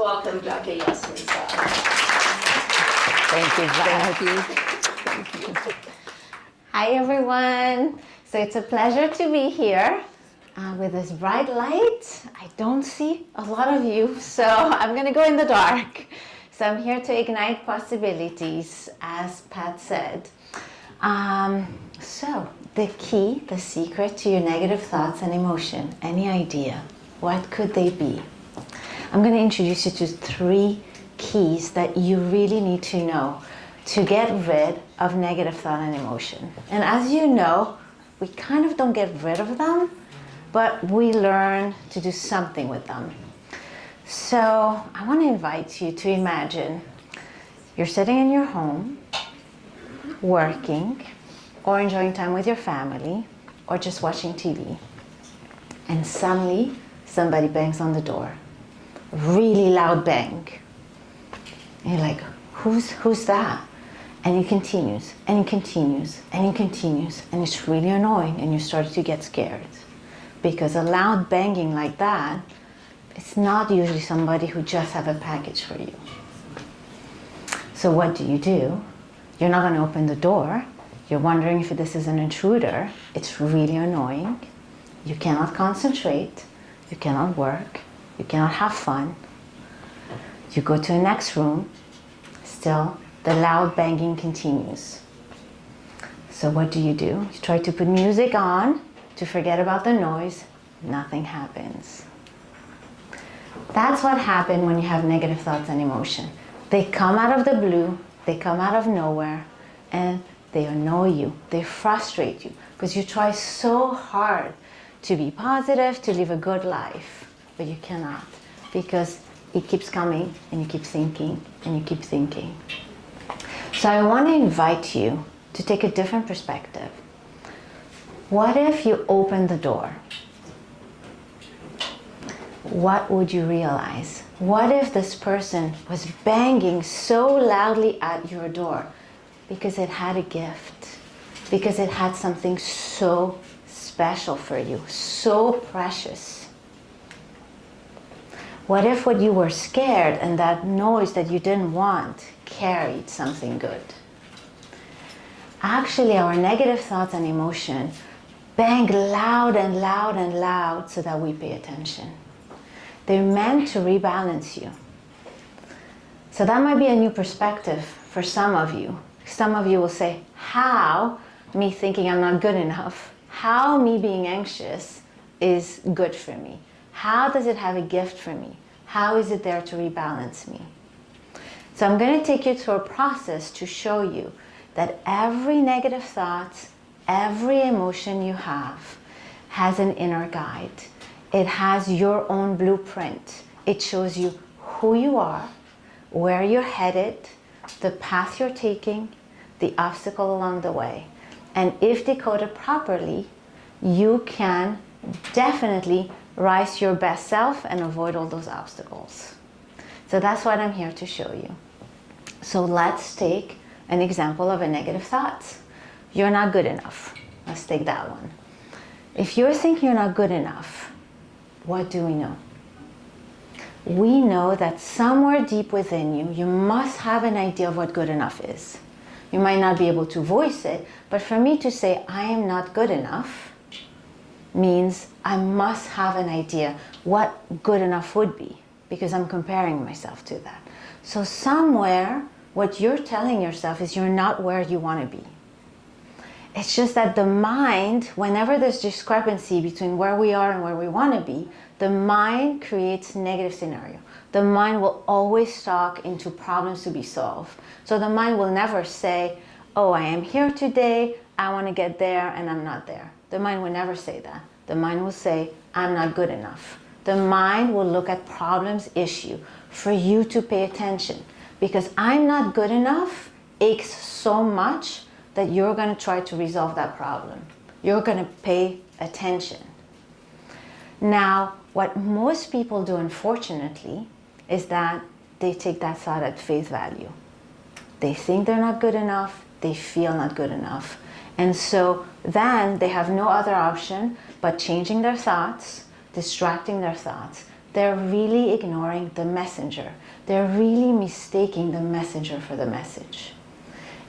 welcome Dr. Yasmine Saad. Thank you, Saad. Hi, everyone. So it's a pleasure to be here with this bright light. I don't see a lot of you, so I'm going to go in the dark. So I'm here to ignite possibilities, as Pat said. So the key, the secret to your negative thoughts and emotion, any idea? What could they be? I'm going to introduce you to 3 keys that you really need to know to get rid of negative thought and emotion. And as you know, we kind of don't get rid of them, but we learn to do something with them. So I want to invite you to imagine you're sitting in your home, working, or enjoying time with your family, or just watching TV. And suddenly, somebody bangs on the door. Really loud bang. And you're like, who's that? And it continues, and it continues, and it continues, and it's really annoying, and you start to get scared. Because a loud banging like that, it's not usually somebody who just have a package for you. So what do? You're not going to open the door. You're wondering if this is an intruder. It's really annoying. You cannot concentrate. You cannot work. You cannot have fun. You go to the next room. Still, the loud banging continues. So what do? You try to put music on to forget about the noise. Nothing happens. That's what happens when you have negative thoughts and emotion. They come out of the blue. They come out of nowhere. And they annoy you. They frustrate you. Because you try so hard to be positive, to live a good life. But you cannot, because it keeps coming, and you keep thinking, and you keep thinking. So I want to invite you to take a different perspective. What if you open the door? What would you realize? What if this person was banging so loudly at your door because it had a gift, because it had something so special for you, so precious? What if what you were scared and that noise that you didn't want carried something good? Actually, our negative thoughts and emotion bang loud and loud and loud so that we pay attention. They're meant to rebalance you. So that might be a new perspective for some of you. Some of you will say, how me thinking I'm not good enough, how me being anxious is good for me? How does it have a gift for me? How is it there to rebalance me? So I'm going to take you through a process to show you that every negative thought, every emotion you have has an inner guide. It has your own blueprint. It shows you who you are, where you're headed, the path you're taking, the obstacle along the way. And if decoded properly, you can definitely rise to your best self and avoid all those obstacles. So that's what I'm here to show you. So let's take an example of a negative thought. You're not good enough. Let's take that one. If you're thinking you're not good enough, what do we know? We know that somewhere deep within you, you must have an idea of what good enough is. You might not be able to voice it, but for me to say I am not good enough means I must have an idea what good enough would be, because I'm comparing myself to that. So somewhere, what you're telling yourself is you're not where you want to be. It's just that the mind, whenever there's discrepancy between where we are and where we want to be, the mind creates negative scenario. The mind will always talk into problems to be solved. So the mind will never say, oh, I am here today, I want to get there, and I'm not there. The mind will never say that. The mind will say, I'm not good enough. The mind will look at problems, issue, for you to pay attention. Because I'm not good enough aches so much that you're going to try to resolve that problem. You're going to pay attention. Now, what most people do, unfortunately, is that they take that thought at face value. They think they're not good enough, they feel not good enough. And so then they have no other option but changing their thoughts, distracting their thoughts, they're really ignoring the messenger. They're really mistaking the messenger for the message.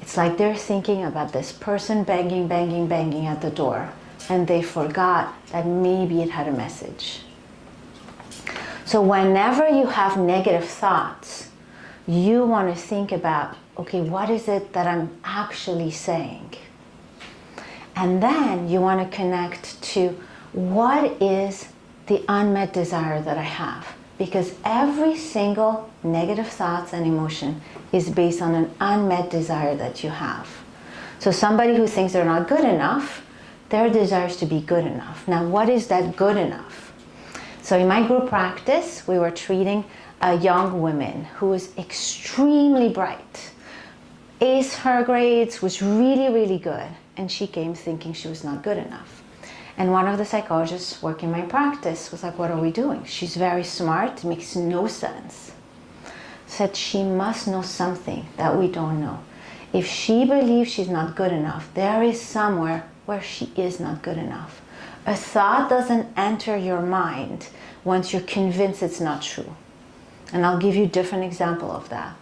It's like they're thinking about this person banging, banging, banging at the door, and they forgot that maybe it had a message. So whenever you have negative thoughts, you want to think about, okay, what is it that I'm actually saying? And then you want to connect to what is the unmet desire that I have. Because every single negative thoughts and emotion is based on an unmet desire that you have. So somebody who thinks they're not good enough, their desire is to be good enough. Now, what is that good enough? So in my group practice, we were treating a young woman who was extremely bright. Aced her grades, was really, really good. And she came thinking she was not good enough. And one of the psychologists working my practice was like, what are we doing? She's very smart, makes no sense. Said she must know something that we don't know. If she believes she's not good enough, there is somewhere where she is not good enough. A thought doesn't enter your mind once you're convinced it's not true. And I'll give you a different example of that.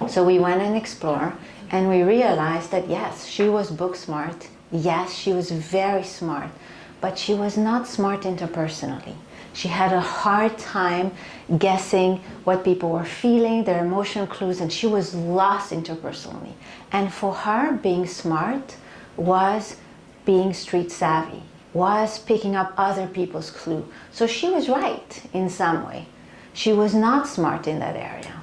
So we went and explored, and we realized that yes, she was book smart. Yes, she was very smart, but she was not smart interpersonally. She had a hard time guessing what people were feeling, their emotional clues, and she was lost interpersonally. And for her, being smart was being street savvy, was picking up other people's clue. So she was right in some way. She was not smart in that area.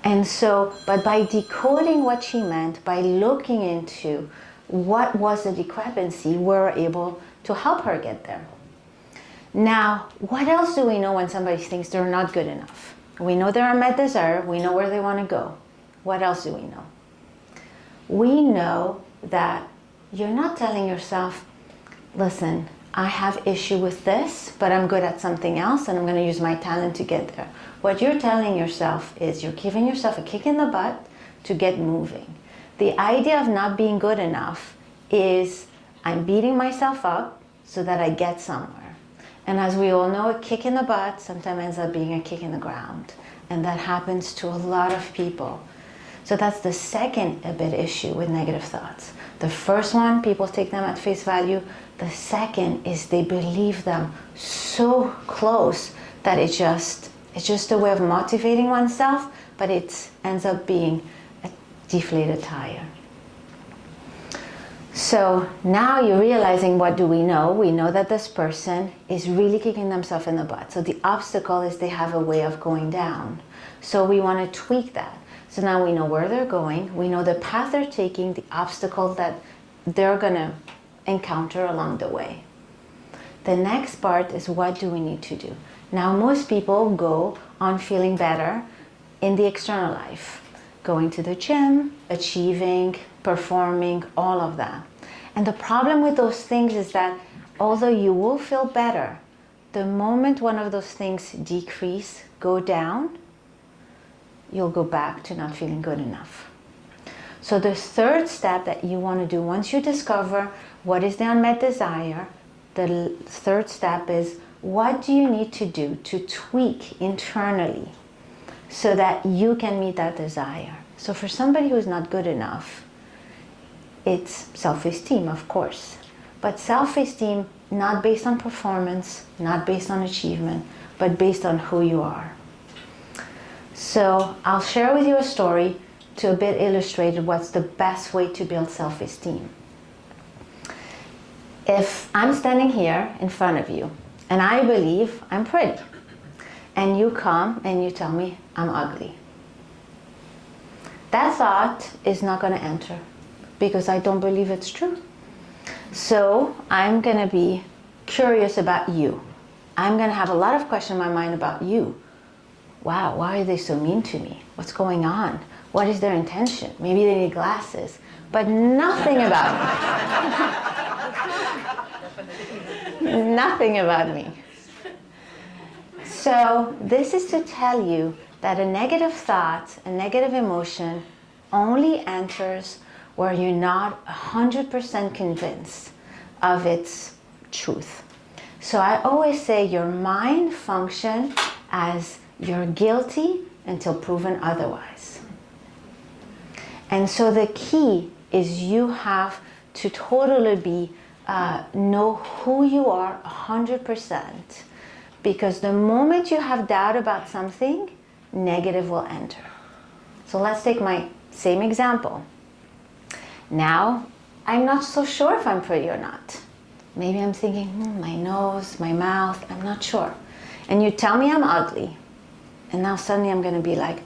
And so, but by decoding what she meant, by looking into what was the discrepancy, we were able to help her get there. Now, what else do we know when somebody thinks they're not good enough? We know they're unmet desire. We know where they want to go. What else do we know? We know that you're not telling yourself, listen, I have issue with this, but I'm good at something else and I'm going to use my talent to get there. What you're telling yourself is you're giving yourself a kick in the butt to get moving. The idea of not being good enough is I'm beating myself up so that I get somewhere. And as we all know, a kick in the butt sometimes ends up being a kick in the ground. And that happens to a lot of people. So that's the second bit issue with negative thoughts. The first one, people take them at face value. The second is they believe them so close that it's just a way of motivating oneself, but it ends up being a deflated tire. So now you're realizing, what do we know? We know that this person is really kicking themselves in the butt. So the obstacle is they have a way of going down. So we want to tweak that. So now we know where they're going. We know the path they're taking, the obstacle that they're going to encounter along the way. The next part is, what do we need to do? Now, most people go on feeling better in the external life, going to the gym, achieving, performing, all of that. And the problem with those things is that although you will feel better, the moment one of those things decrease, go down, you'll go back to not feeling good enough. So the third step that you want to do, once you discover what is the unmet desire, the third step is, what do you need to do to tweak internally so that you can meet that desire? So for somebody who's not good enough, it's self-esteem, of course. But self-esteem not based on performance, not based on achievement, but based on who you are. So I'll share with you a story to a bit illustrate what's the best way to build self-esteem. If I'm standing here in front of you and I believe I'm pretty, and you come and you tell me I'm ugly, that thought is not going to enter because I don't believe it's true. So I'm going to be curious about you. I'm going to have a lot of questions in my mind about you. Wow, why are they so mean to me? What's going on? What is their intention? Maybe they need glasses, but nothing about me. Nothing about me. So this is to tell you that a negative thought, a negative emotion only enters where you're not 100% convinced of its truth. So I always say your mind functions as you're guilty until proven otherwise. And so the key is you have to totally be know who you are 100%, because the moment you have doubt about something, negative will enter. So let's take my same example. Now, I'm not so sure if I'm pretty or not. Maybe I'm thinking, my nose, my mouth, I'm not sure. And you tell me I'm ugly. And now suddenly I'm going to be like,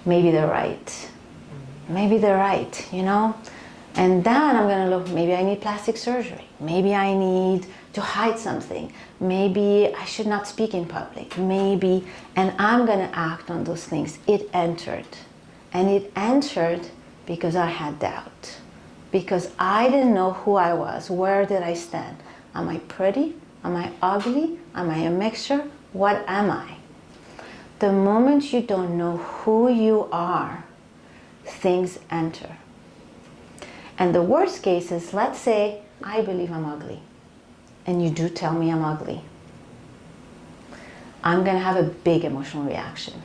maybe they're right. Maybe they're right, you know? And then I'm going to look, maybe I need plastic surgery. Maybe I need to hide something. Maybe I should not speak in public. Maybe, and I'm going to act on those things. It entered. And it entered because I had doubt. Because I didn't know who I was. Where did I stand? Am I pretty? Am I ugly? Am I a mixture? What am I? The moment you don't know who you are, things enter. And the worst case is, let's say I believe I'm ugly, and you do tell me I'm ugly. I'm going to have a big emotional reaction.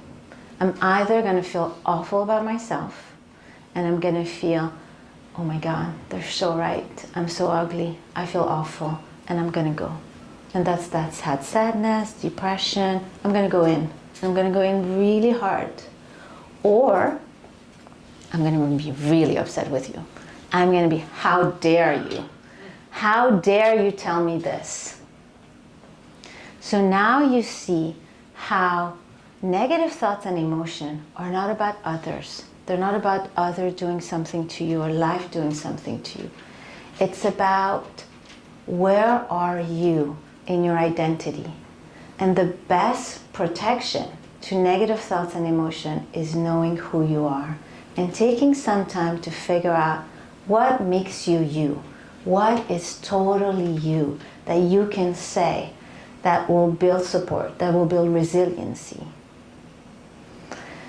I'm either going to feel awful about myself, and I'm going to feel, oh my God, they're so right. I'm so ugly. I feel awful, and I'm going to go. And that's had sadness, depression. I'm going to go in. I'm going to go in really hard. Or I'm going to be really upset with you. I'm going to be, how dare you? How dare you tell me this? So now you see how negative thoughts and emotion are not about others. They're not about others doing something to you or life doing something to you. It's about where are you in your identity. And the best protection to negative thoughts and emotion is knowing who you are and taking some time to figure out what makes you you. What is totally you that you can say that will build support, that will build resiliency.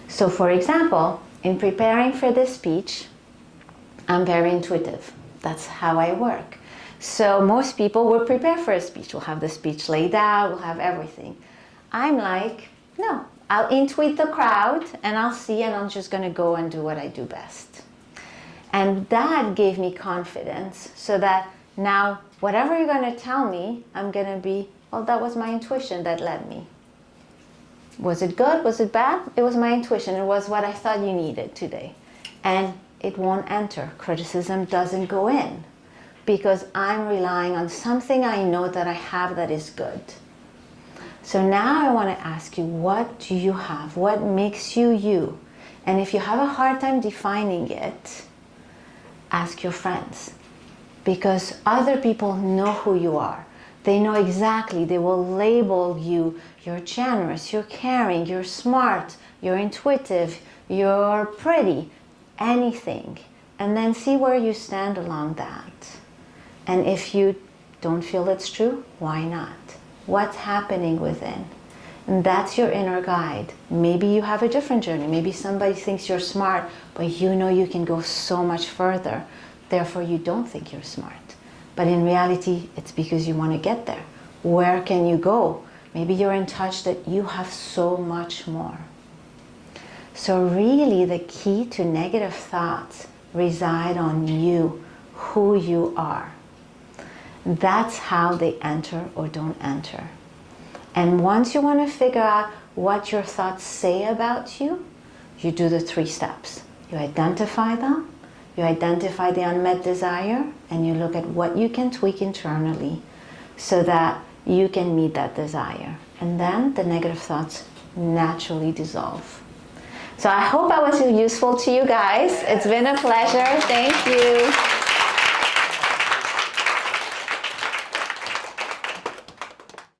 So for example, in preparing for this speech, I'm very intuitive. That's how I work. So most people will prepare for a speech. We'll have the speech laid out, we'll have everything. I'm like, no, I'll intuit the crowd and I'll see, and I'm just going to go and do what I do best. And that gave me confidence, so that now whatever you're going to tell me, I'm going to be, well, that was my intuition that led me. Was it good? Was it bad? It was my intuition. It was what I thought you needed today. And it won't enter. Criticism doesn't go in, because I'm relying on something I know that I have that is good. So now I want to ask you, what do you have? What makes you you? And if you have a hard time defining it, ask your friends, because other people know who you are. They know exactly. They will label you. You're generous, you're caring, you're smart, you're intuitive, you're pretty, anything. And then see where you stand along that. And if you don't feel it's true, why not? What's happening within? And that's your inner guide. Maybe you have a different journey. Maybe somebody thinks you're smart, but you know you can go so much further. Therefore, you don't think you're smart. But in reality, it's because you want to get there. Where can you go? Maybe you're in touch that you have so much more. So really, the key to negative thoughts reside on you, who you are. That's how they enter or don't enter. And once you want to figure out what your thoughts say about you, you do the 3 steps. You identify them, you identify the unmet desire, and you look at what you can tweak internally so that you can meet that desire. And then the negative thoughts naturally dissolve. So I hope I was useful to you guys. It's been a pleasure. Thank you.